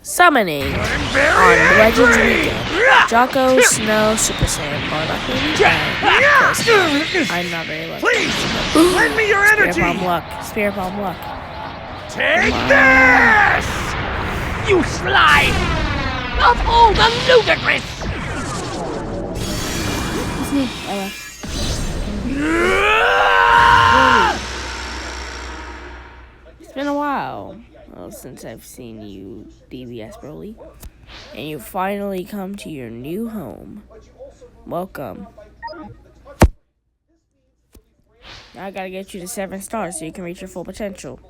Summoning on Legends Weekend. Jocko, Snow, Super Saiyan, Bardock, I'm not very lucky. Please, lend me your energy! Spirit Bomb Luck. Take this! You slide! Of all the ludicrous! It's been a while since I've seen you, DBS Broly. And you finally come to your new home. Welcome. Now I gotta get you to 7 stars so you can reach your full potential.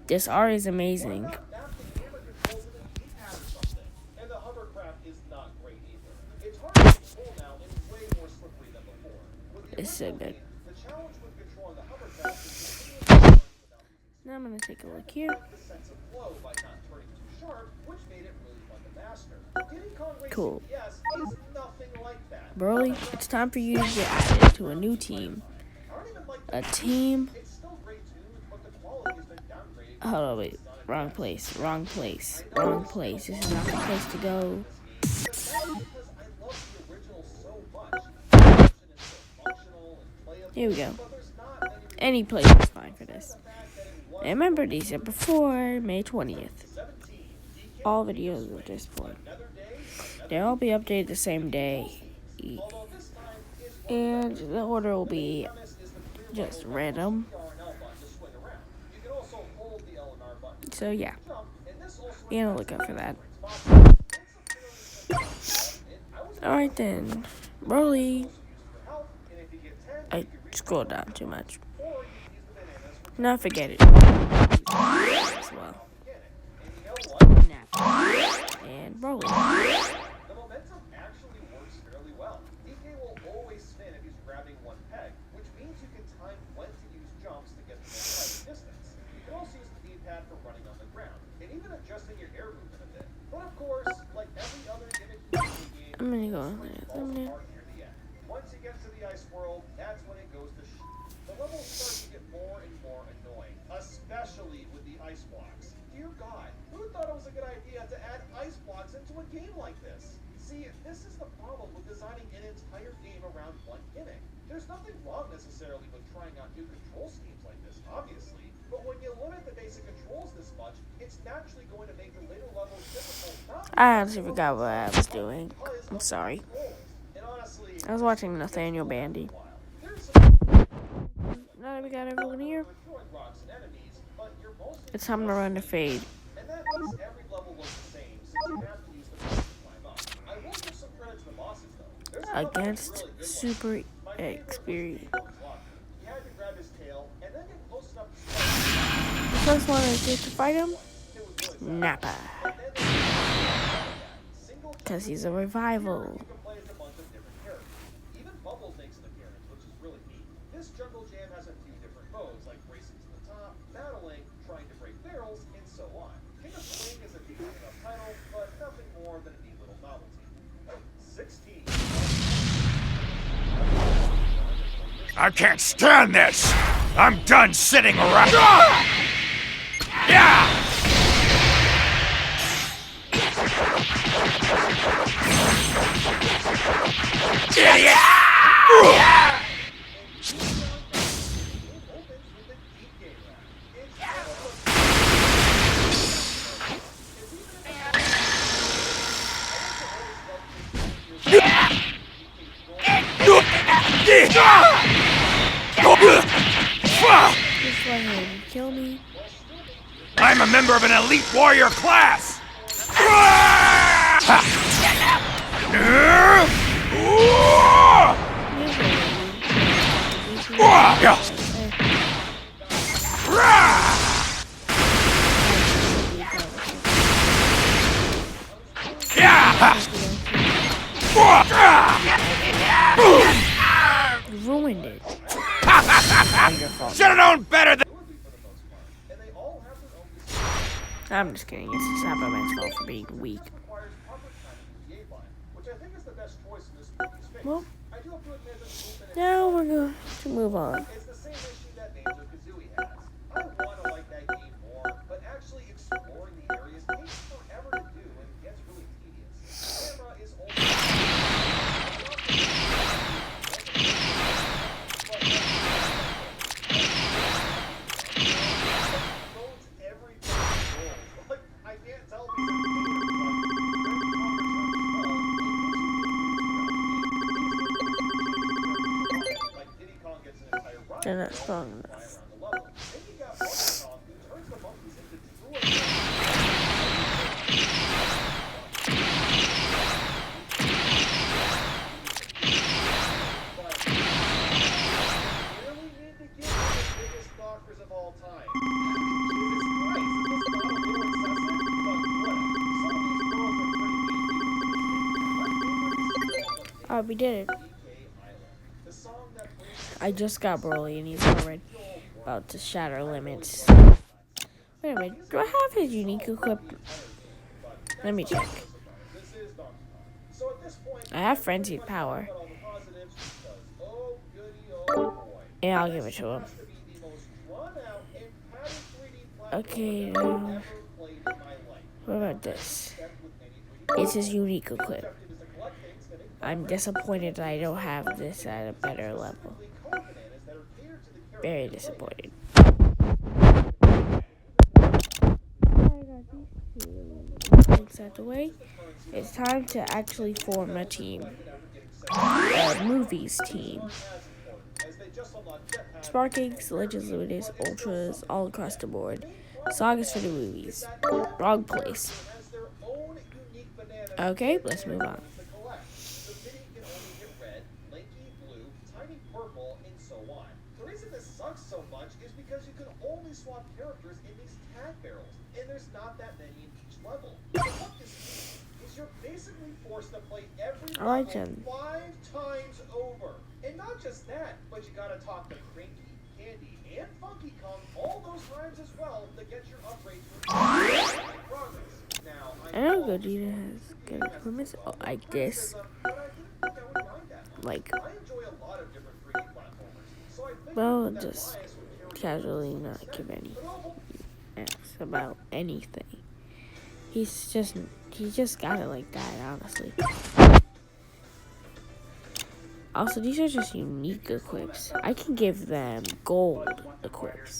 This art is amazing. It's so good. Now I'm gonna take a look here. Cool. Broly, it's time for you to get added to a new team. A team. Hold on, wait. Wrong place. This is not the place to go. Here we go. Any place is fine for this. And remember, these are before May 20th. All videos at this point. They'll all be updated the same day. And the order will be just random. So yeah. Be on the lookout for that. Alright then. Broly. I scrolled down too much. Now forget it. As well. And Broly. The momentum actually works fairly well. DK will always spin if he's grabbing one peg, which means you can time when to use jumps to get the most out of the distance. You can also use the D-pad for running on the ground, and even adjusting your air movement a bit. But of course, like every other gimmick in the game, I'm gonna go near the end. Once you get to the ice world, that's when it goes to The levels start to get more and more annoying, especially with the ice blocks. Dear God, who thought it was a good idea to add ice blocks into a game like this? See, this is the problem with designing an entire game around one gimmick. There's nothing wrong necessarily with trying out new control schemes like this, obviously, but when you limit the basic controls this much, it's naturally going to make the later levels difficult. I honestly forgot what I was doing. I'm sorry. I was watching Nathaniel Bandy. Now that we got everyone here, it's time to run the fade. Against Super Experience. The first one I get to fight him, Nappa. Because he's a revival. This jungle jam has a few different modes, like racing to the top, battling, trying to break barrels, and so on. King of Swing is a decent enough title, but nothing more than a neat little novelty. 16. I can't stand this! I'm done sitting around. Yeah! Idiot! Just let him kill me. I'm a member of an elite warrior class! You ruined it. Should've known better than. I'm just kidding. It's not my fault for being weak. Well, now we're going to move on. It's the same issue that Banjo-Kazooie has. I want to like that game more, but actually exploring the areas takes They're not strong enough. Oh, we did it. I just got Broly and he's already about to shatter limits. Wait a minute, do I have his unique equipment? Let me check. I have frenzied power. And I'll give it to him. Okay, what about this? It's his unique equip. I'm disappointed that I don't have this at a better level. Very disappointed. Takes that away. It's time to actually form a team. A movies team. Sparkings, Legends Limited, Ultras, all across the board. Sagas for the movies. Wrong place. Okay, let's move on. The reason this sucks so much is because you can only swap characters in these tag barrels, and there's not that many in each level. What this means is you're basically forced to play every level 5 times over. And not just that, but you gotta talk to Cranky, Candy, and Funky Kong all those times as well to get your upgrades for progress. Now, I know Gogeta has good equipment like this. Like, well, just casually not give any X about anything. He just got it like that, honestly. Also, these are just unique equips. I can give them gold equips,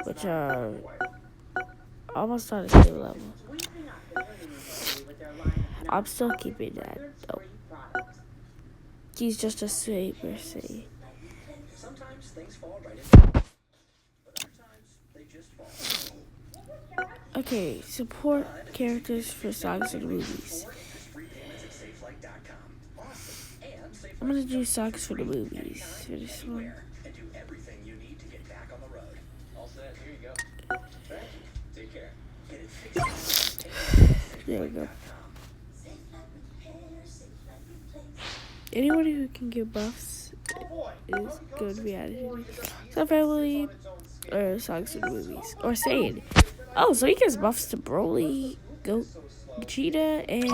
which are almost on the same level. I'm still keeping that, though. He's just a Super Saiyan. Sometimes things fall right into but other times they just fall. Okay, support characters for songs and movies. I'm gonna do songs for the movies for this one. And do everything you need to get back on the road. All set, here you go. Thank you. Take care. Get it fixed. There we go. Anybody who can give buffs is going to be added. Some family or songs and movies. Or Saiyan. Oh, so he gives buffs to Broly, Gogeta, and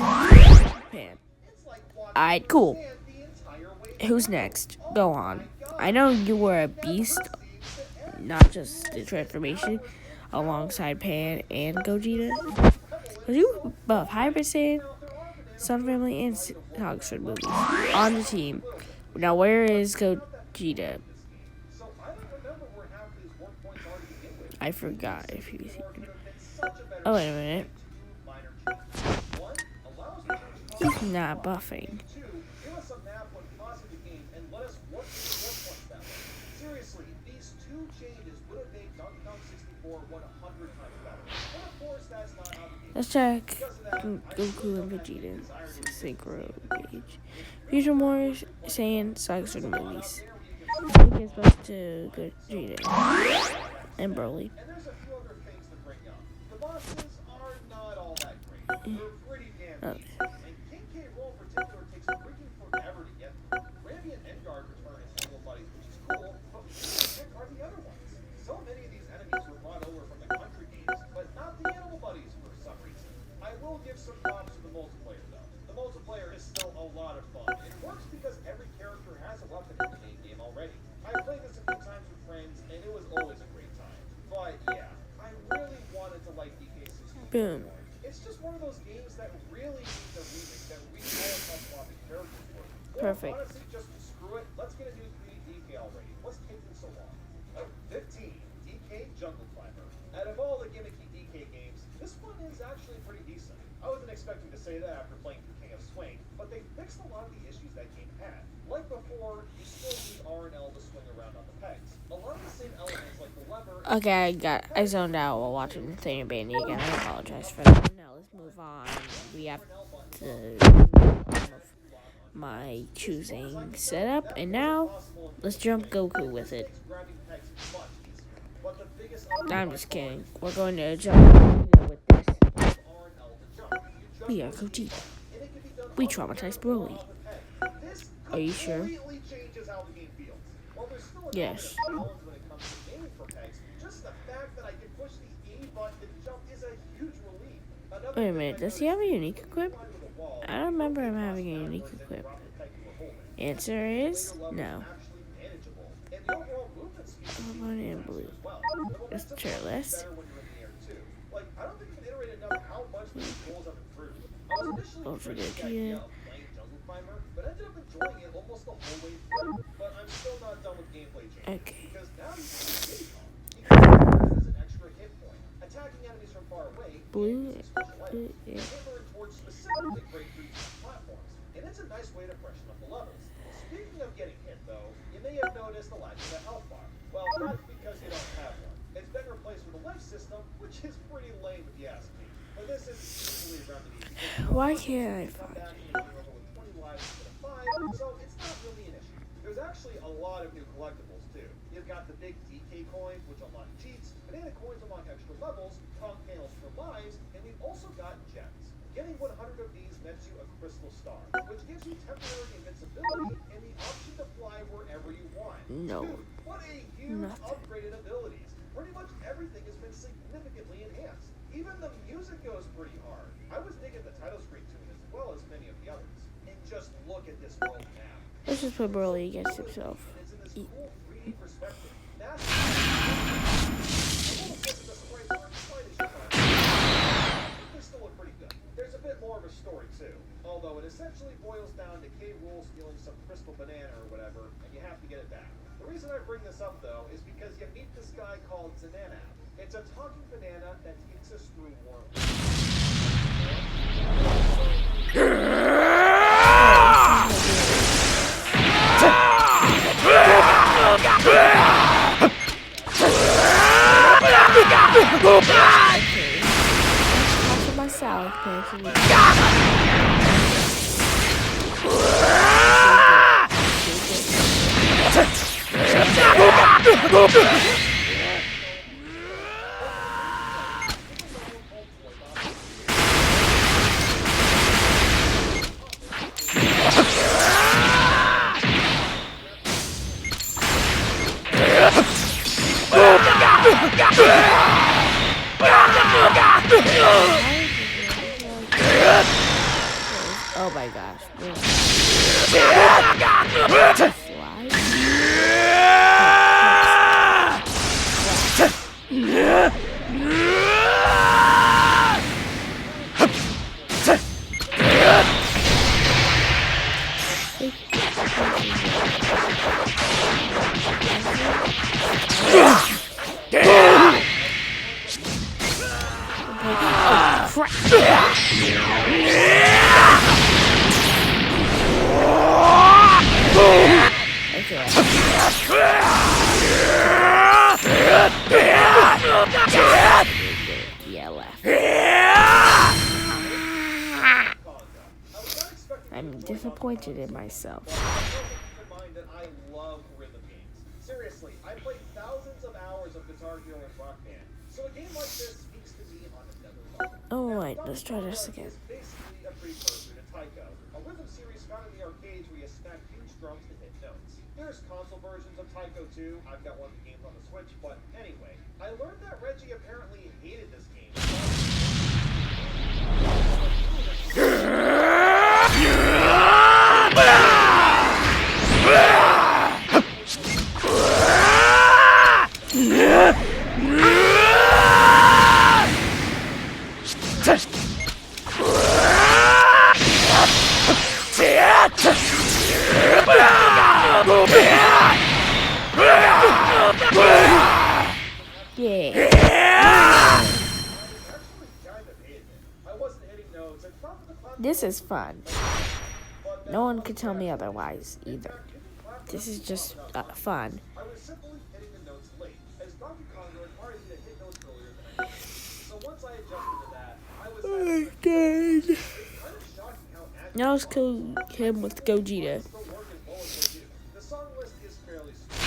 Pan. Alright, cool. Who's next? Go on. I know you were a beast, not just the transformation, alongside Pan and Gogeta. Because you buff Hybrid Saiyan, Sun Family, and Hogsford movies on the team. Now, where is Gogeta? I forgot if he was here. Oh, wait a minute. He's not buffing. Seriously, these two changes would have made Donkey Kong 64 100 times better. But of course, that's not how the game Let's check Goku and Vegeta synchro gauge. Fusion Wars, Saiyan, Sagas for the movies. He gives buffs to Gogeta and Broly. And there's a few other things to bring up. The bosses are not all that great. They're pretty damn easy. And King K. Rool in particular takes freaking forever to get through. Randy and Edgard return as animal buddies, which is cool, but what are the other ones? So many of these enemies were brought over from the country games, but not the animal buddies for some reason. I will give some props to the multiplayer though. The multiplayer is still a lot of fun. It works because every character has a weapon in the main game already. I played this a few times with friends, and it was always a great time. But yeah, I really wanted to like DK64. Boom. It's just one of those games that really needs a remake, that really all about swapping characters for. Perfect. Or honestly, just screw it. Let's get a new 3D DK already. What's taking so long? 15, DK Jungle Climber. Out of all the gimmicky DK games, this one is actually pretty decent. I wasn't expecting to say that after playing through King of Swing, but they fixed a lot of the issues that game had. Like before, you still need R and L to swing around on the pegs. A lot of the same elements like the lever. Okay, I zoned out while watching Nathaniel Bailey again. I apologize for that. Now let's move on. We have my choosing setup, and now let's jump Goku with it. I'm just kidding. We're going to jump with this. We are Gogeta. We traumatized Broly. Are you sure? Yes. Wait a minute, does he have a unique equip? I don't remember him having a unique equip. Answer is no. Pokemon in blue. It's shirtless. Ultra Gogeta. Okay. Blue. Yeah. And it's a nice way to freshen up the levels. Speaking of getting hit, though, you may have noticed the lack of a health bar. Well, that's because you don't have one. It's been replaced with a life system, which is pretty lame if you ask me. But this is easily remedied. Why can't I find it? So it's not really an issue. There's actually a lot of new collectibles, too. You've got the big DK coins, which unlock cheats, banana coins unlock extra levels, Kong panels for lives, and we've also got gems. Getting 100 of these nets you a crystal star, which gives you temporary invincibility and the option to fly wherever you want. No. Dude, what a huge upgrade in abilities. Pretty much everything has been significantly enhanced. Even the music goes pretty hard. I was digging the title screen tune as well as many of the others. And just look at this world map. Let's just put Broly against himself. It's in this cool 3D perspective. They still look pretty good. There's a bit more of a story too, although it essentially boils down to K. Rool stealing some crystal banana or whatever, and you have to get it back. The reason I bring this up though is because you meet this guy called Zanana. It's a talking banana that takes us through worlds. Half of my salad pancake. Oh my gosh. Yeah, left. I'm disappointed in myself. Keep in mind that I love rhythm games. Seriously, I played thousands of hours of Guitar Hero and Rock Band, so a game like this speaks to me on another level. Alright, let's try this again. It's basically a precursor to Taiko, a rhythm series found in the arcades where you smack huge drums to hit notes. There's console versions of Taiko too. I've got one of the games on the Switch, but anyway, I learned that Reggie apparently hated this game. This is fun. No one could tell me otherwise either. This is just fun. I was simply hitting the notes late, as Donkey Kong required me to hit notes earlier than I did. So once I adjusted to that, I was Oh, God. it's kind of shocking how accurate Now let's kill him with Gogeta. still work as well as they do. The song list is fairly smooth.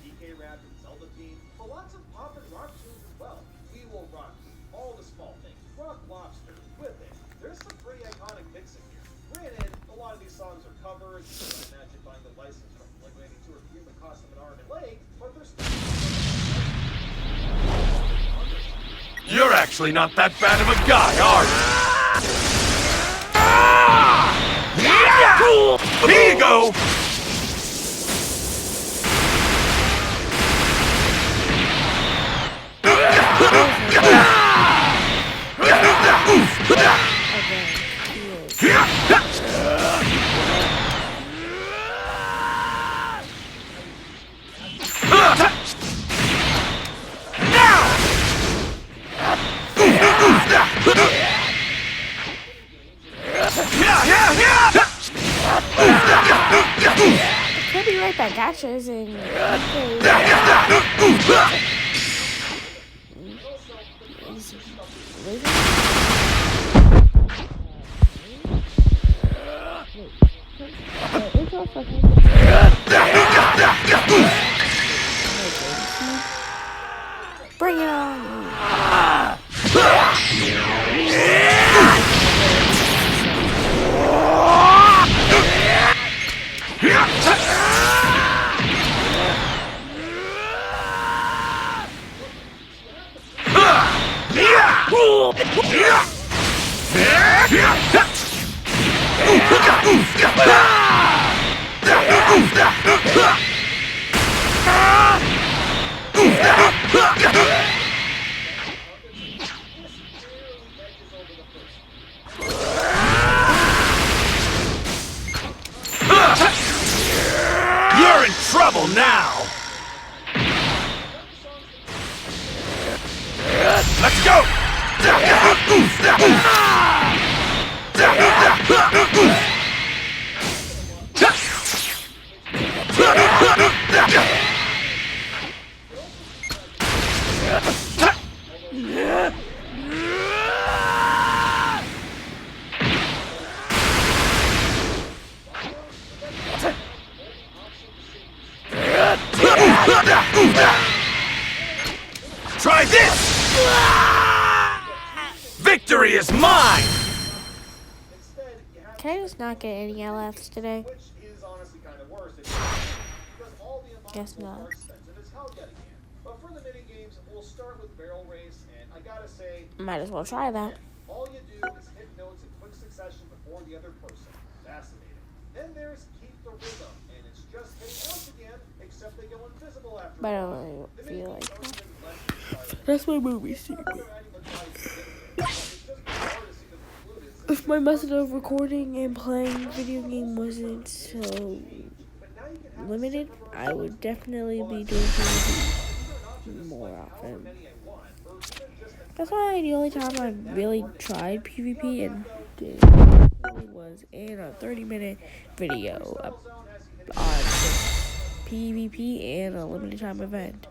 DK Rap and Zelda theme, but lots of pop and rock tunes as well. We Will Rock You, All the Small Things, Rock Lobster, With It. There's some pretty iconic mixing here. Granted, a lot of these songs are covers. You can imagine buying the license from Blink-182 or Cuba cost them an arm and leg, but they're still. You're actually not that bad of a guy, are you? Here you go! Could be right back at you and bring it on. You're in trouble now! Let's go! Try this! Victory is mine! Instead, you have Can I just not get any LFs today? which is honestly kind of worse because all the Guess environments not. are expensive as hell getting in. But for the mini games, we'll start with barrel race, and I gotta say, Might as well try that. all you do is hit notes in quick succession before the other person. Fascinating. Then there's keep the rhythm, and it's just hitting notes again, except they go invisible after. But I a while. don't The really feel mini like games that. are even less inspiring. That's my movie secret. They're adding the body to it. It's just bizarre to see them included since If my method of recording and playing video game wasn't so limited, I would definitely be doing PvP more often. That's why the only time I really tried PvP and did was in a 30-minute video on just PvP and a limited time event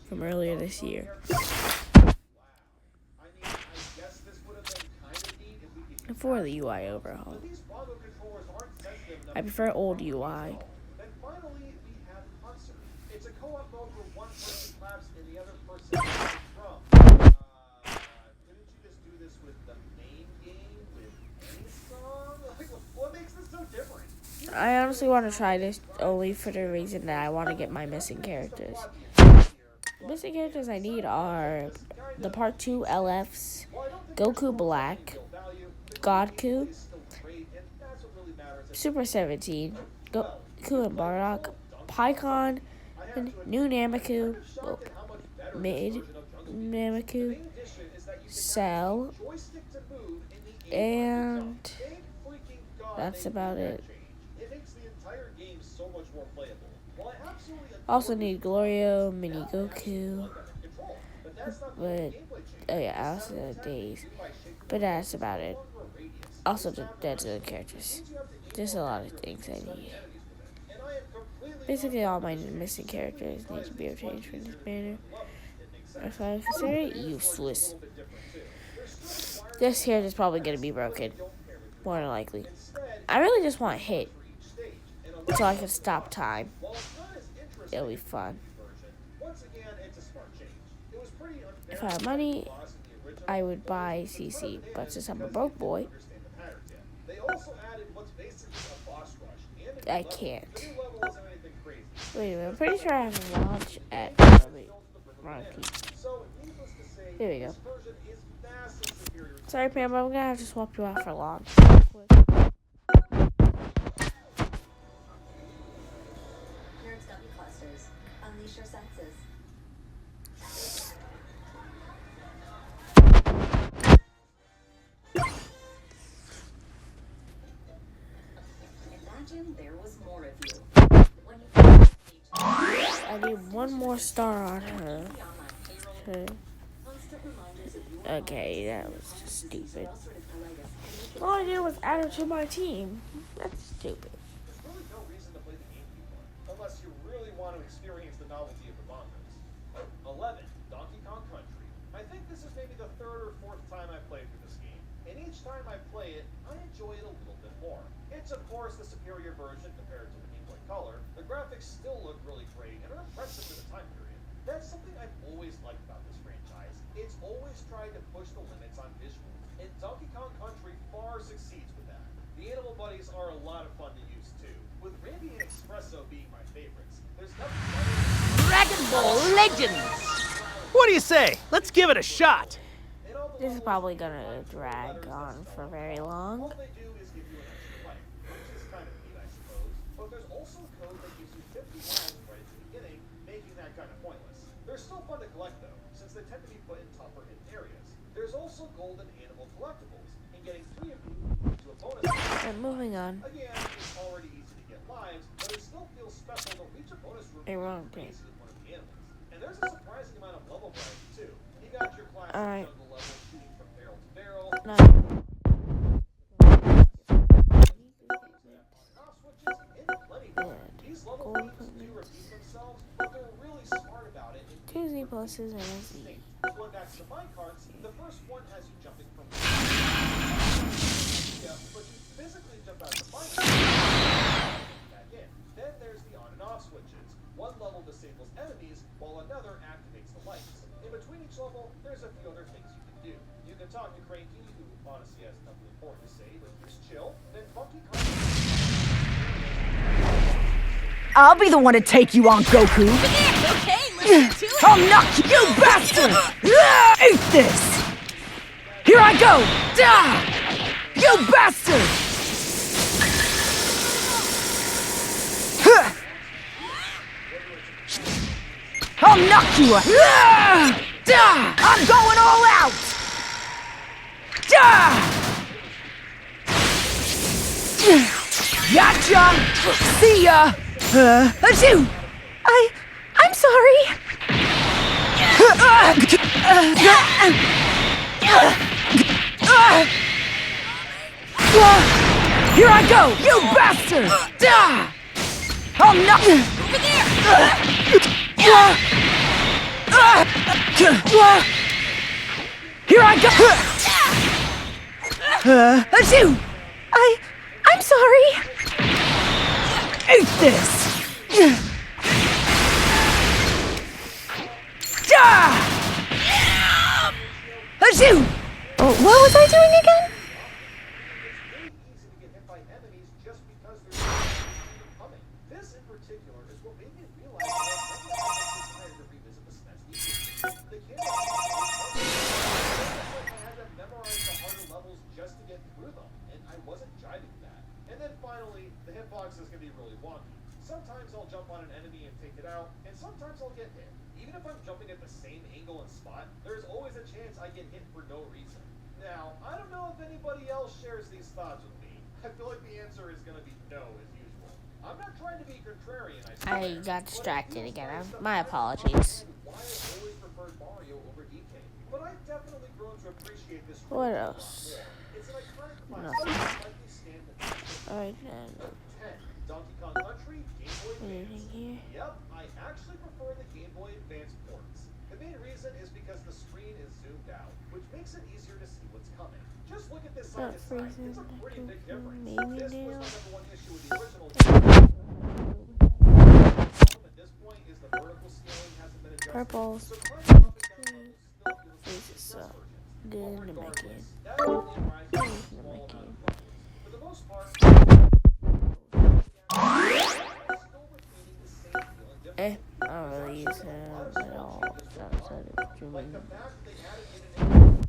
from earlier this year. Before the UI overhaul. I prefer old UI. Then finally, we have concert. It's a co-op mode where one person claps and the other person plays drum. Couldn't you just do this with the main game with any song? Like, what makes this so different? I honestly want to try this only for the reason that I want to get my missing characters. The missing characters I need are the Part 2 LFs, Goku Black, Godku, Super 17, Goku and Bardock, Pycon, and New Nameku, Mid Nameku, Cell, and that's about it. Also need Glorio, Mini Goku, that's not the only But gameplay change. oh yeah, I The also sound did attack you days. do by shaking the But button that's is about no it. longer a radius. Also, It's the half dead zone dimensional. characters. Means you have to aim There's a more lot of accurately things when I stunning need. enemies with it. And I am completely Basically, on all board my with this change missing simply characters need to because be it's much changed in this easier to manner. complete the level. It makes sense. If I consider it The managed version is a useless. little bit different too. They're still required This to here unlock is probably going to quests, be but broken. they don't care what you're More than doing. likely. Instead, I really just want you hit. for each stage, and a So level I of can the stop bosses. time. While it's not as interesting It'll be as the fun. preview version, once again, it's a smart change. It was pretty unfair If I had to money, the boss in the original, I would but buy it's a ton CC. of But bananas since I'm a because broke they didn't boy, understand the patterns yet. They also added what's basically a boss rush and a new I level. can't. The new level isn't anything crazy. Wait a minute, I'm pretty sure I have a launch at wrong key. So, needless to say, There we go. this version is vastly superior to Sorry, Pam, but I'm gonna have to swap you out for launch. Nerds gummy clusters. Unleash your senses. Imagine there was more of you. When you finish stage I need one more star on her. the online payroll, Okay. constant reminders of your Okay, that was just stupid. all sort of collided and make it All I did was add her to my team. That's stupid. There's really no reason to play the game anymore, unless you really want to experience the novelty of the bonkers. 11. Donkey Kong Country. I think this is maybe the third or fourth time I played through this game, and each time I play it, I enjoy it a little bit more. It's of course the superior version compared to the Game Boy Color. The graphics still look really great and are impressive for the time period. That's something I've always liked about this franchise. It's always tried to push the limits on visuals, and Donkey Kong Country far succeeds with that. The animal buddies are a lot of fun to use too, with Randy and Espresso being my favorites. There's nothing better Dragon Ball Legends! What do you say? Let's give it a shot. than all the This is levels probably with gonna letters drag that on spell for out. very All long. they do is give you an extra life, which is kind of neat, I suppose. But there's also code that gives you 50 lives right at the beginning, making that kind of pointless. They're still fun to collect though, since they tend to be put in tougher hidden areas. There's also golden animal collectibles, and getting 3 of you to a bonus. And moving on. Again, it's already easy to get lives, but it still feels special to reach a bonus room A wrong and thing. race with one of the animals. And there's a surprising amount of level variety too. You got your classic Alright. jungle level shooting from barrel to barrel. No. Off switches and plenty more. These level Gold themes do equipment. repeat themselves, but they're really smart about it. And Two Z pluses and a Z. going back to the mine carts, the first one has you jumping from yeah, but you physically jump out of the mine cart back in. Then there's the on and off switches. One level disables enemies, while another activates the lights. In between each level, there's a few other things you can do. You can talk to Cranky, who honestly has nothing important to say, but just chill. Then Funky comes. I'll be the one to take you on, Goku. Okay, let's get to it. I'll knock you, you bastard! Eat this! Here I go! You bastard! I'll knock you out! I'm going all out! Gotcha! See ya! Achoo! I'm sorry. Here I go, you bastard! I'll knock you over there. Here I go. Achoo! I'm sorry. Eat this. Achoo! Oh, what was I doing again? It's really easy to get hit by enemies just because there's no them coming. This in particular is what made me realize that I never had to revisit the SNES issue. The camera I had to memorize the harder levels just to get through them, and I wasn't jiving with that. And then finally, the hitboxes can be really wonky. Sometimes I'll jump on an enemy and take it out, and sometimes I'll get hit. Even if I'm jumping at the same angle and spot, there's always a chance I get hit for no reason. Now, I don't know if anybody else shares these thoughts with me. I feel like the answer is going to be no, as usual. I'm not trying to be contrarian, I swear. I got but it distracted feels again. nice to My finally apologies. understand why I always preferred Mario over to appreciate this What a lot else? more. It's an iconic Nothing. classic that likely stand the test of Alright then. 10. Donkey Kong Country, Game Boy Anything Advance. here? Yep, I actually prefer the Game Boy Advance ports. The main reason is because the screen is zoomed out, which makes it easier to see what's coming. Just look at this side Not to side. freezing. It's a pretty big difference. Maybe This was now. my #1 issue with the original. At this point is the vertical scaling hasn't been adjusted. Purples. So climbing up and down levels still feels This is like good in the regardless, making. that only arises from a Good in the small amount making. of problems. For the most part, still retaining the same feel and difference. I don't really use him at all. Outside of Like streaming. the fact that they added in an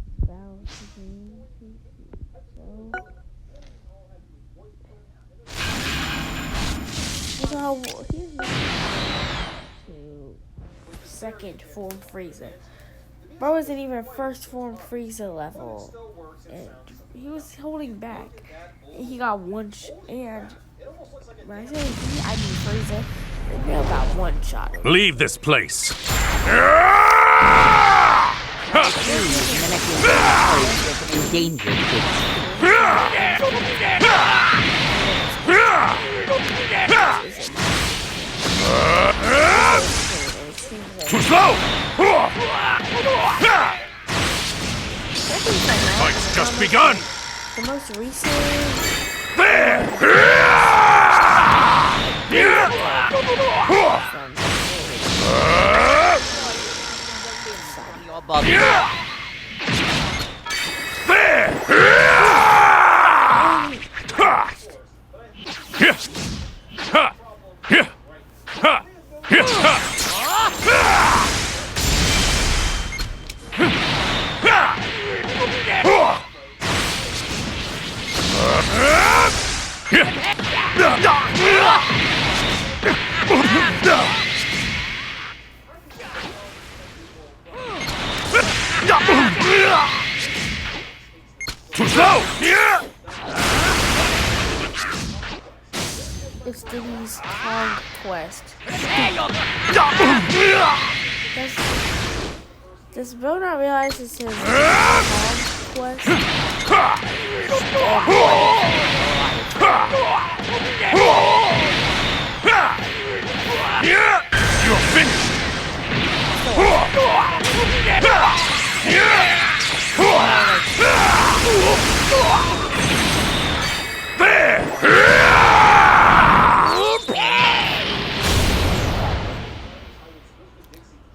So here's to second form Frieza. Bro wasn't even first form Frieza level, and he was holding back. And he got one and when I say he, I mean Frieza. The girl got one shot. Leave this place. Endangered Too slow! Fight's just begun! The most recent. There! your body. There! Too slow! It's Diddy's Conquest. Does Bill not realize this is Conquest? You're finished!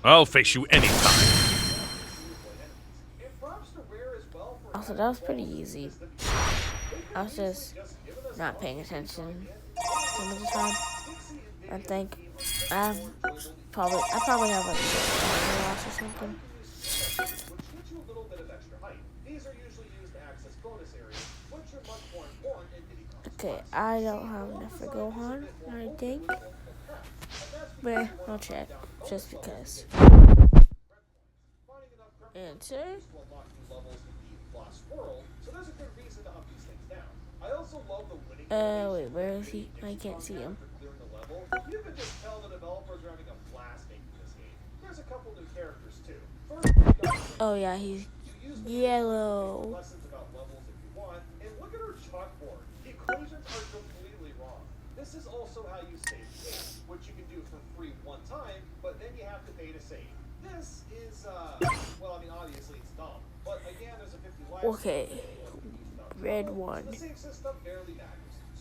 I'll face you anytime. Also, that was pretty easy. I was just not paying attention some of the time. I think I probably have like a loss or something. Okay, I don't have enough for Gohan, I think. But I'll check, just because. Enter. Wait, where is he? I can't see him. You can just tell the developers are having a blast making this game. There's a couple new characters too. Oh yeah, he's yellow. Lessons about levels if you want. And look at her chalkboard. The equations are completely wrong. This is also how you save the game, which you can do for free one time, but then you have to pay to save. This is well, I mean obviously it's dumb, but again there's a 50 lives. Okay, red one. The save system barely matters.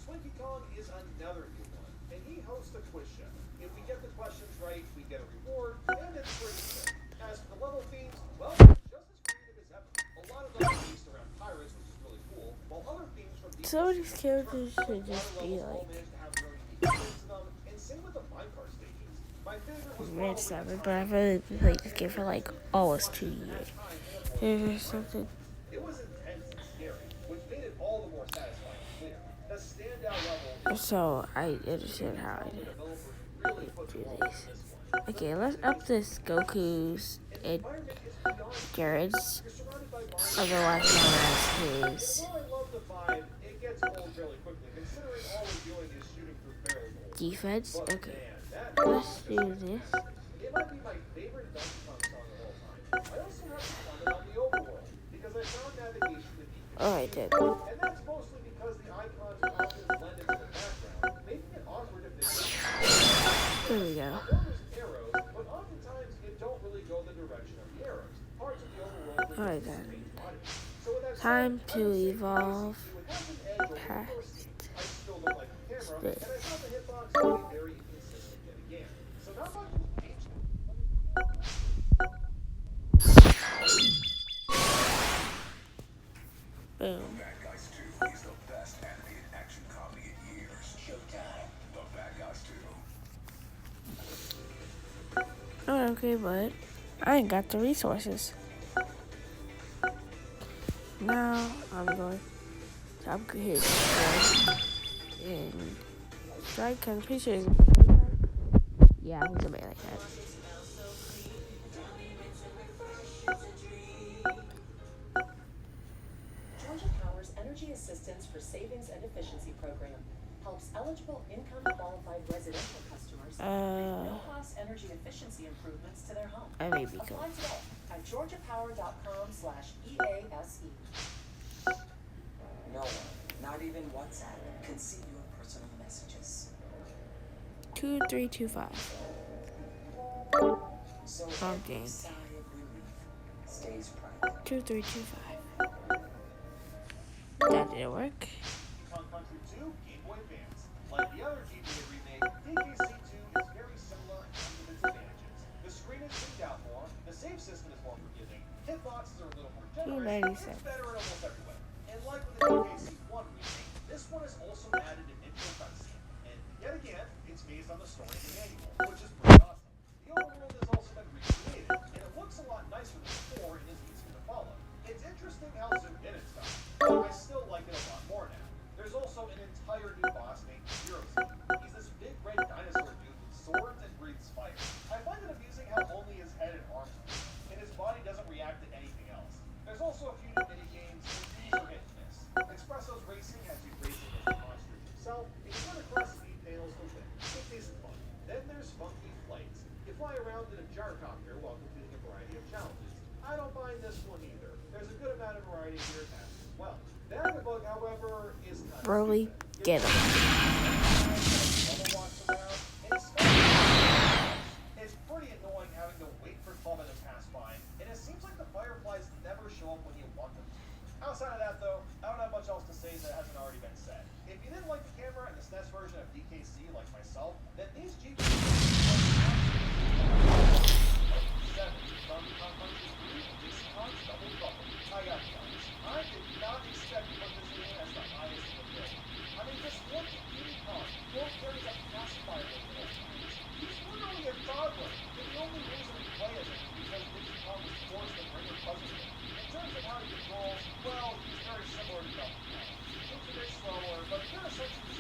Swinky Kong is another new one, and he hosts a quiz show. If we get the questions right, we get a reward, and it's pretty good. As for the level themes, well, just as creative as ever. A lot of them are based around pirates, which is really cool, while other themes from Some of these characters should just be like and same with the minecart stations. My favorite was Red 7, but I've really played this game for like almost 2 years. There's something. It was intense and scary, which made it all the more satisfying and clear. The standout level So I understand how I did do these. Okay, let's up this Goku's and Jared's, otherwise known as his While I love the vibe, it gets old really quickly, considering all we're doing is shooting through barrels. defense. Okay, Man, that let's do this. it might be my favorite Donkey Kong song of all time. I also have to comment on the overworld, because Oh, I did. And that's mostly because the icons often blend into the background, making it awkward if they don't. There we go. There's arrows, but oftentimes it don't really go the direction of the arrows. Parts of the overworld will Alright just then. stay body. So with that Time said, I to would say evolve you would have an edge over the past first game. I still don't like the camera, this. and I thought the hitbox would be very inconsistent yet again. So not much has changed. Boom. Bad Guys 2 is the best animated action comedy in years. Showtime. The Bad Guys 2. Oh, okay, but I ain't got the resources. Now I'm going to upgrade and strike because I'm pretty sure he's a melee. Yeah, he's a melee cat. Georgia Power's Energy Assistance for Savings and Efficiency Program helps eligible income-qualified residential customers make no-cost energy efficiency improvements to their home. I may be cool. Apply today at georgiapower.com/EASE. No one, not even WhatsApp, can see your personal messages. 2325. So Okay. every sigh of relief stays private. 2325. That didn't work. Kong Country 2 Game Boy Advance. Like the other GTA remake, DKC2 is very similar in terms of its advantages. The screen is zoomed out more, the save system is more forgiving, hitboxes are a little more generous, and it's better in almost every way. And like with the DKC1 remake, this one has also added an intro cutscene. And yet again, it's based on the story of the manual, which is pretty awesome. The overworld has also been recreated, and it looks a lot nicer than before and is easy to follow. It's interesting how zoomed in it's done, but I still like it a lot more now. There's also an entire new boss named Zero Z. He's this big red dinosaur dude with swords and breathes fire. I find it amusing how only his head and arms move, and his body doesn't react to anything else. There's also a few new mini-games, and these are hit and miss. Espresso's Racing has you racing as the monster himself, and you run across speed panels to win. It tastes fun. Then there's Funky Flights. You fly around in a gyrocopter while completing a variety of challenges. I don't mind this one either. There's a good amount of variety here attached as well. Vagabug, however, is kind of Broly, get him. It's pretty annoying having to wait for 12 to pass by, and it seems like the fireflies never show up when you want them to. Outside of that, though, I don't have much else to say that hasn't already been said. If you didn't like the camera and the SNES version of DKC like myself, then these GPUs I got honest. I did not expect to put this game as the highest in the build. I mean, just look at Kong. Both carries a pacifier with both times. He's literally a toddler. And the only reason we play as him is because Dixie Kong was forced to bring her cousin in. In terms of how he controls, well, he's very similar to Donkey Kong. Moves a bit slower, but they're essentially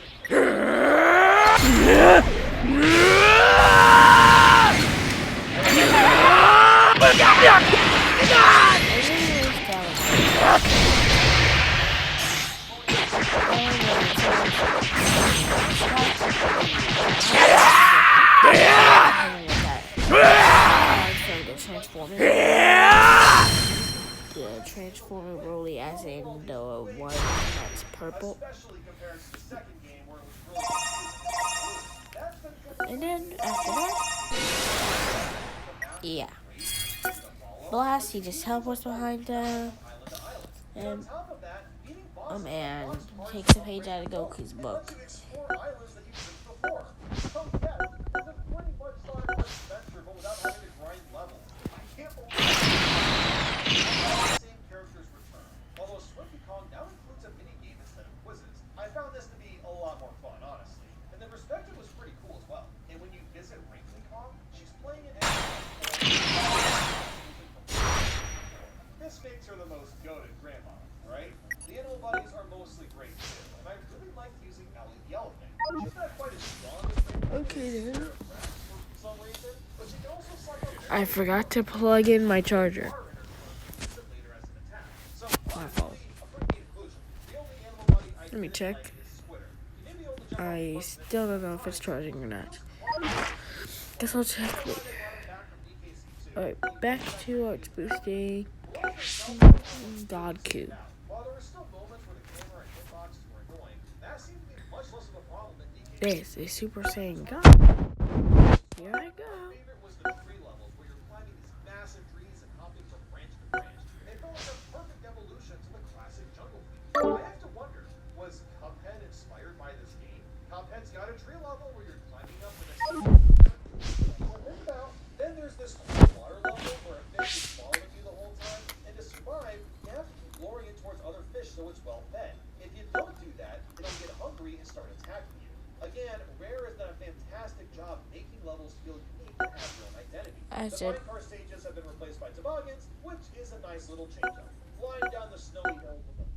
the Transformer Broly as in the one that's purple. especially compared to the second game where it was really that's been And then after that, yeah. Blast, he just teleports behind and takes a page out of Goku's book. I found this to be a lot more fun, honestly. And the perspective was pretty cool as well. And when you visit Wrinkly Kong, she's playing an This makes her the most goated grandma, right? The animal buddies are mostly great too, and I really liked using Ellie the elephant. She's not quite as strong as Wrinkly Okay, then. for some reason, but she can also suck up I forgot to plug in my charger. My fault. Let me check. I still don't know if it's charging or not. Guess I'll check later. Alright, back to arts boosting. God Q. While there were still that seemed to be much less of a problem than DK. This is Super Saiyan God. Here I go. My favorite was the tree levels, where you're climbing these massive trees and hopping from branch to branch. They felt like a perfect evolution to the classic jungle theme. I have to wonder, was Cuphead inspired by this game? Cuphead's got a tree level where you're climbing up the next. Then there's this cool water level where a fish is following you the whole time, and to survive, you have to keep luring it towards other fish so it's well fed. If you don't do that, it'll get hungry and start attacking you. Again, Rare has done a fantastic job making levels feel unique and have their own identity. The minecart stages have been replaced by toboggans, which is a nice little change up. Flying down the snowy hills with a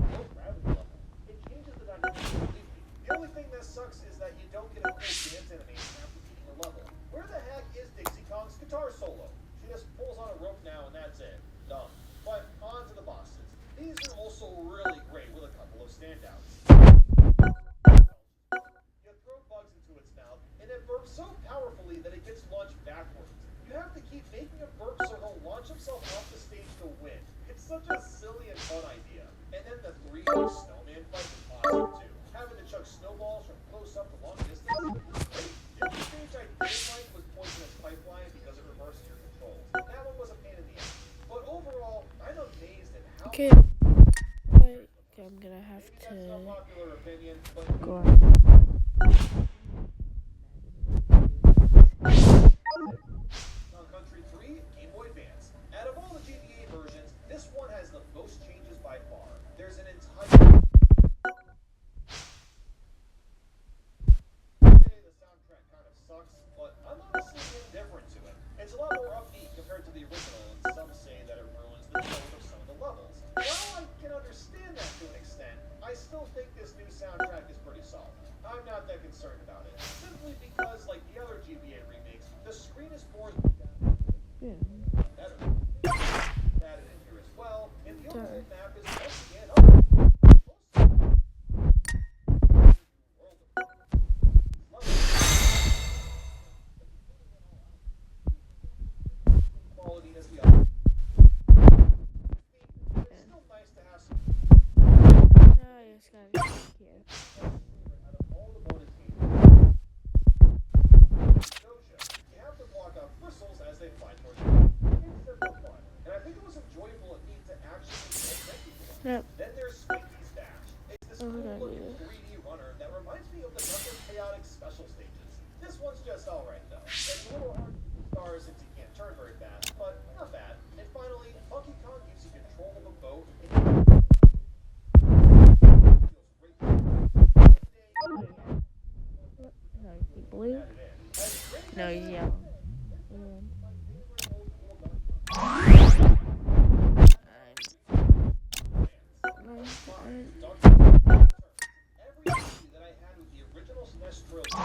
low gravity level. It changes the dynamic completely. The only thing that sucks is that you don't get a cool dance animation after beating a level. Where the heck is Dixie Kong's guitar solo? She just pulls on a rope now and that's it. Dumb. But on to the bosses. These are also really great with a couple of standouts. You throw bugs into its mouth, and it burps so powerfully that it gets launched backwards. You have to keep making him burp so he'll launch himself off the stage to win. It's such a silly and fun idea. And then the 3D snowman fight is awesome too. Having to chuck snowballs from close up to long distance is great. The only stage I didn't like was Poisonous Pipeline because it reverses your controls. That one was a pain in the ass. But overall, I'm amazed at how Okay. I'm gonna have to go on. Country 3, Game Boy Advance. Out of all the GBA versions, this one has the most changes by far. There's an entire... The soundtrack kind of sucks, but I'm honestly indifferent to it. It's a lot more upbeat compared to the original, and some say that it ruins the tone of some of the levels. While I can understand that to an extent, I still think this new soundtrack is pretty solid. I'm not that concerned about it, simply because, like the other GBA remakes, the screen is more better. Added in here as well, and the overall map is once again up. Quality as the other. It's still nice to have some. No, I just gotta get here. Out of all the bonus games, you have to block off bristles as they fly towards you. It's simple fun, and I think it was enjoyable and neat to actually get technical ones. Yep. Then there's Spanky's Dash. It's this cool-looking 3D runner that reminds me of the Dungeon Chaotic special stages. This one's just alright though. It's a little hard to use stars since you can't turn very fast, but not bad. And finally, Funky Kong gives you control of a boat. No, he's blue. No, he's yellow. Every issue that I had with the original SNES trilogy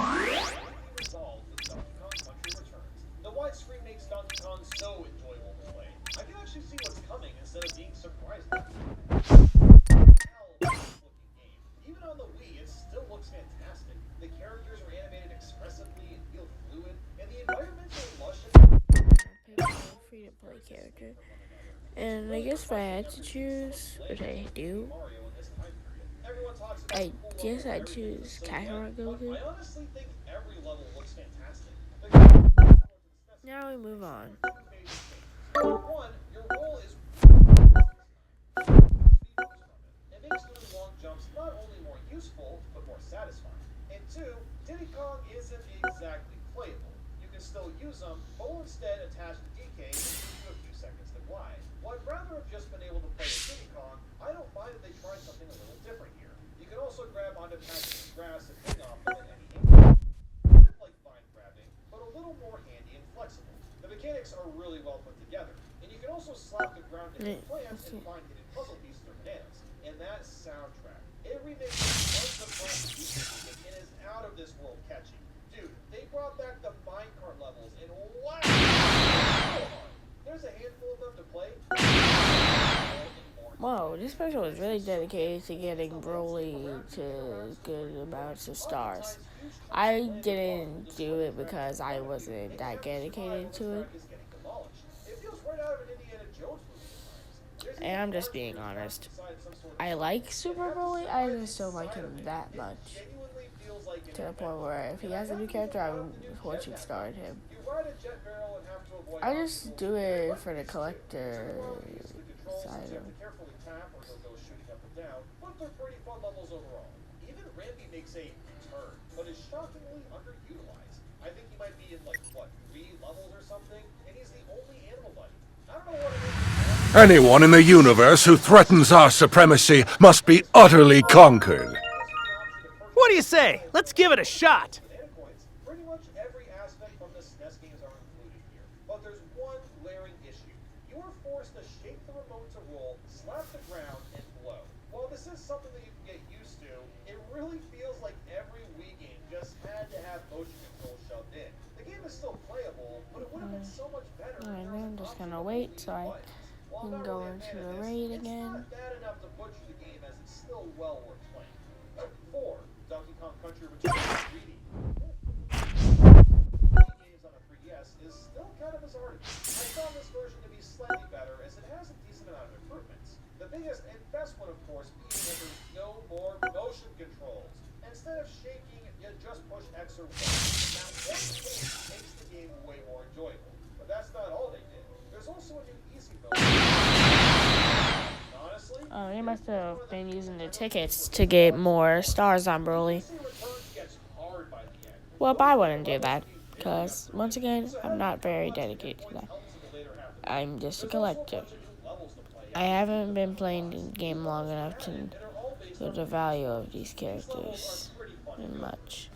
resolved with Donkey Kong Country Returns. The widescreen makes Donkey Kong so enjoyable to play. I can actually see what's coming instead of being surprised. Looking game. Even on the Wii, it still looks fantastic. The characters are animated expressively and feel fluid, and the environments are lush and Free to play character. And I guess if I had to choose, which I do, I guess I'd choose Kakarot Goku. I honestly think every level looks fantastic. Now we move on. Number one, your role is it makes doing long jumps not only more useful, but more satisfying. And two, Diddy Kong isn't exactly playable. You can still use them, but will instead attach the DK and give you a few seconds to glide. While I'd rather have just been able to play a Diddy Kong, I don't mind that they tried something a little different here. You can also grab onto patches of grass and hang off them at any angle. Kind of like vine grabbing, but a little more handy and flexible. The mechanics are really well put together, and you can also slap the ground into plants and find hidden puzzle pieces or bananas. And that soundtrack, it remakes tons of fun music and is out of this world catchy. Dude, they brought back the minecart levels, and wow! There's a handful of them to play. Whoa, this special was really dedicated to getting Broly to good amounts of stars. I didn't do it because I wasn't that dedicated to it. And I'm just being honest. I like Super Broly, I just don't like him that much. To the point where if he has a new character, I would start him. I just do it for the collector side of it. But they're pretty fun levels overall. Even Rambi makes a turn, but is shockingly underutilized. I think he might be in like, what, 3 levels or something? And he's the only animal buddy. I don't know what it is. Anyone in the universe who threatens our supremacy must be utterly conquered. What do you say? Let's give it a shot. Banana coins. Pretty much every aspect from the SNES games are included here. But there's one glaring issue. You are forced to shake the remote to roll, slap the ground, and blow. While this is something that you can get used to, it really feels like every Wii game just had to have motion control shoved in. The game is still playable, but it would have been so much better. Alright, now I'm just gonna wait so I can go into the raid again. It's not bad enough to butcher the game as it's still well worth playing. 4. Donkey Kong Country Returns 3D. Games on a 3DS is still kind of bizarre to me. I found this version to be slightly better as it has a decent amount of improvements. The biggest and best one, of course, being that there's no more motion controls. Instead of shaking, you just push X or Y. Now, one change makes the game way more enjoyable. But that's not all they did. There's also a new easy mode. Honestly, Oh, they must have been using the tickets to get more stars on Broly. Well, I wouldn't do that, because, once again, I'm not very dedicated to that. I'm just a collector. I haven't been playing the game long enough to know the value of these characters much.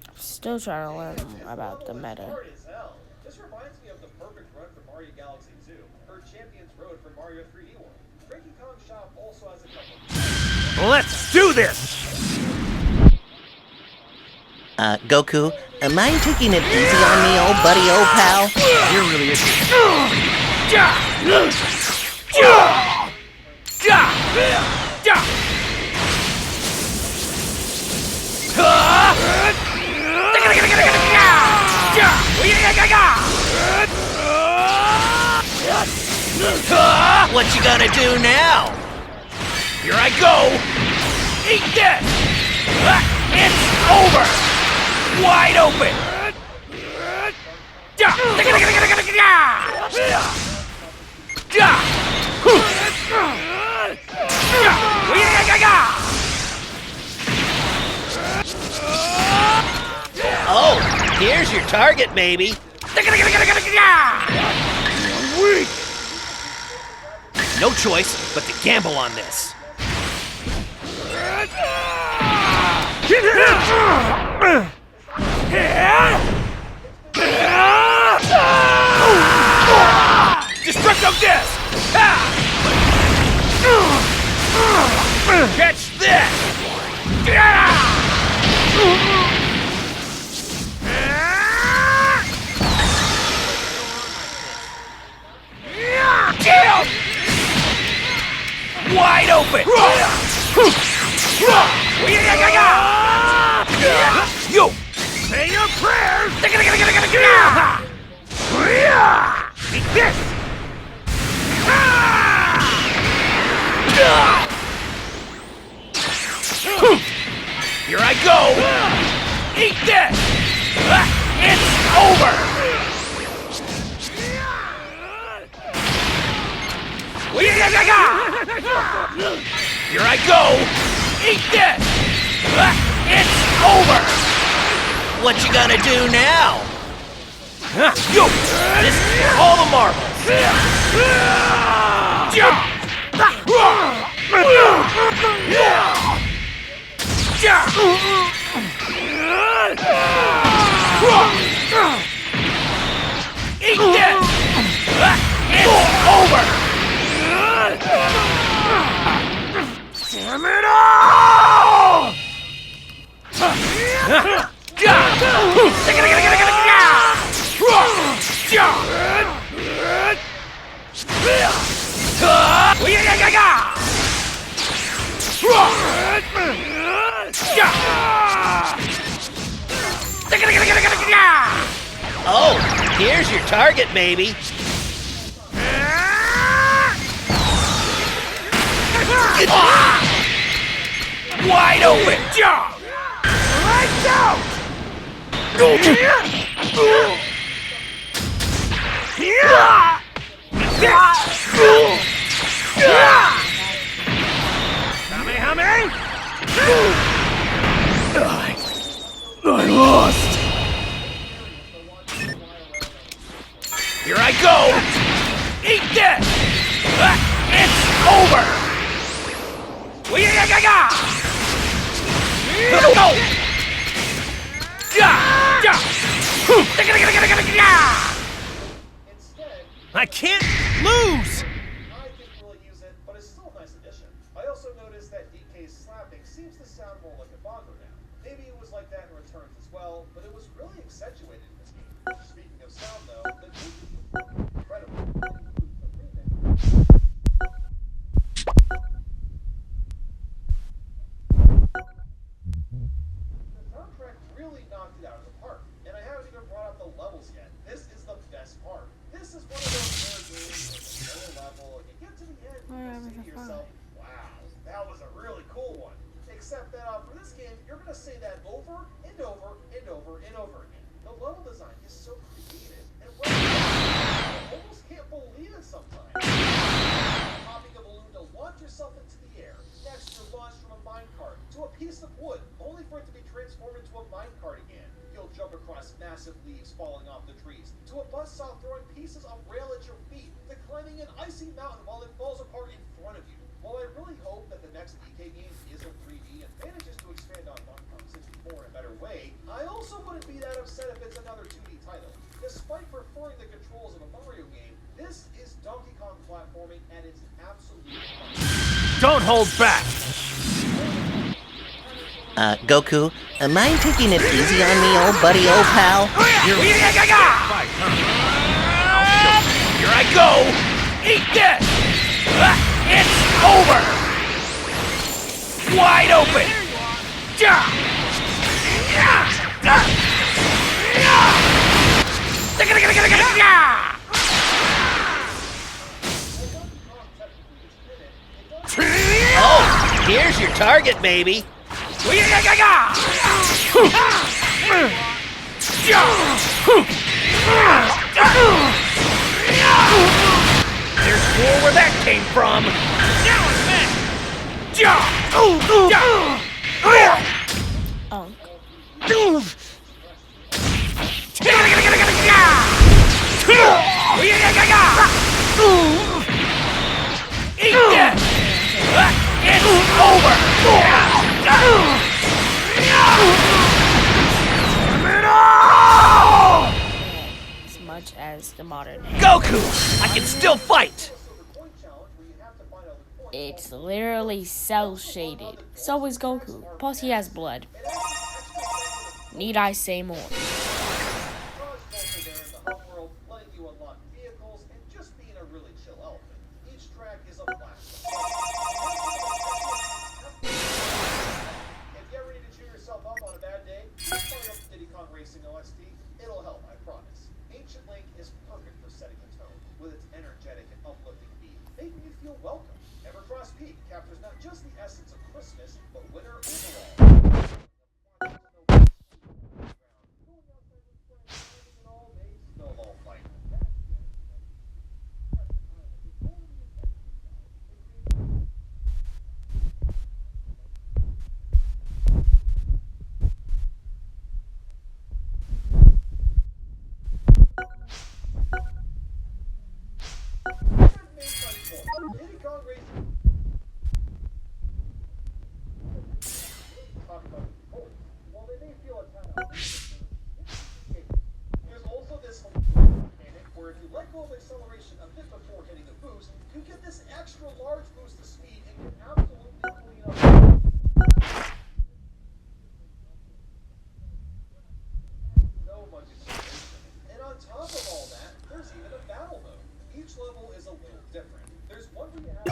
I'm still trying to learn about the meta. This reminds me of the perfect run for Mario Galaxy 2, or Champions Road for Mario 3D World. Donkey Kong Shop also has a couple. Let's do this! Goku, mind taking it easy on me, old buddy, old pal? You're really itchy. What you gonna do now? Here I go! Eat this! It's over! Wide open! Oh, here's your target, baby. Weak! No choice but to gamble on this. Destructo Disc! Catch this! Wide open! Yo! Say your prayers! Eat this! Here I go! Eat this! It's over! Here I go! Eat this! It's over! What you gonna do now? Yo! This is for all the marbles! Eat this! It's over! Damn it all! Oh, here's your target, baby. Wide open! Lights out! Kamehameha! I lost! Here I go! Eat this! It's over! Go! Instead, I can't lose! I didn't really use it, but it's still a nice addition. I also noticed that DK's slapping seems to sound more like a bongo now. Maybe it was like that in Returns as well, but it was really accentuated in this game. Speaking of sound, though, the music is incredible. It includes a remix. The soundtrack really knocked it out of the park, and I haven't even brought up the levels yet. This is the best part. This is one of those rare games where the lower level, and you get to the end, and you say to yourself, wow, that was a really cool one. Except that for this game, you're going to say that over and over and over and over again. The level design is so creative, and well, you almost can't believe it sometimes. Popping a balloon to launch yourself into the air. Next, you're launched from a minecart to a piece of wood, only for it to be transformed into a minecart again. You'll jump across massive leaves falling off the trees, to a buzzsaw throwing pieces of rail at your feet, to climbing an icy mountain while it falls apart in front of you. While I really hope that the next DK game isn't 3D and manages to expand on Donkey Kong 64 in a better way, I also wouldn't be that upset if it's another 2D title. Despite preferring the controls of a Mario game, this is Donkey Kong platforming at its absolute finest. Don't hold back! Goku, mind taking it easy on me, old buddy, old pal? You're fight, huh? Here I go! Eat this! It's over! Wide open! Oh, here's your target, baby. There's more where that came from! Eat this! It's over! As much as the modern. Goku! I can still fight! It's literally cell shaded. So is Goku. Plus he has blood. Need I say more? Letting you unlock vehicles and just being a really chill elephant. Each track is a blast. If you're ready to cheer yourself up on a bad day, just fire up Diddy Kong Racing OST. It'll help, I promise. Ancient Link is perfect for setting the tone with its energetic and uplifting beat, making you feel welcome. Evercross Peak captures not just the essence of Christmas, but winter overall. Snowball fight. Diddy Kong Racing. Talk about control. While they may feel a ton of there's also this mechanic where if you let go of acceleration a bit before hitting the boost, you get this extra large boost of speed and can absolutely clean up. So much acceleration. And on top of all that, there's even a battle mode. Each level is a little different. There's one where you have to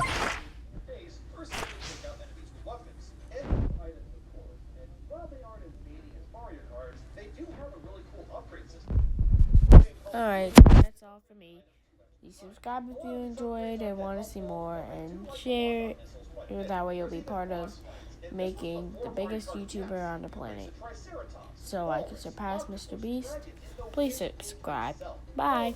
face first you take out enemies with weapons and items, of course. And while they aren't as meaty as Mario Karts, they do have a really cool upgrade system. Alright, that's all for me. You subscribe if you enjoyed and want to see more, and share That way you'll be part of making the biggest YouTuber on the planet. So I can surpass Mr. Beast. Please subscribe. Bye.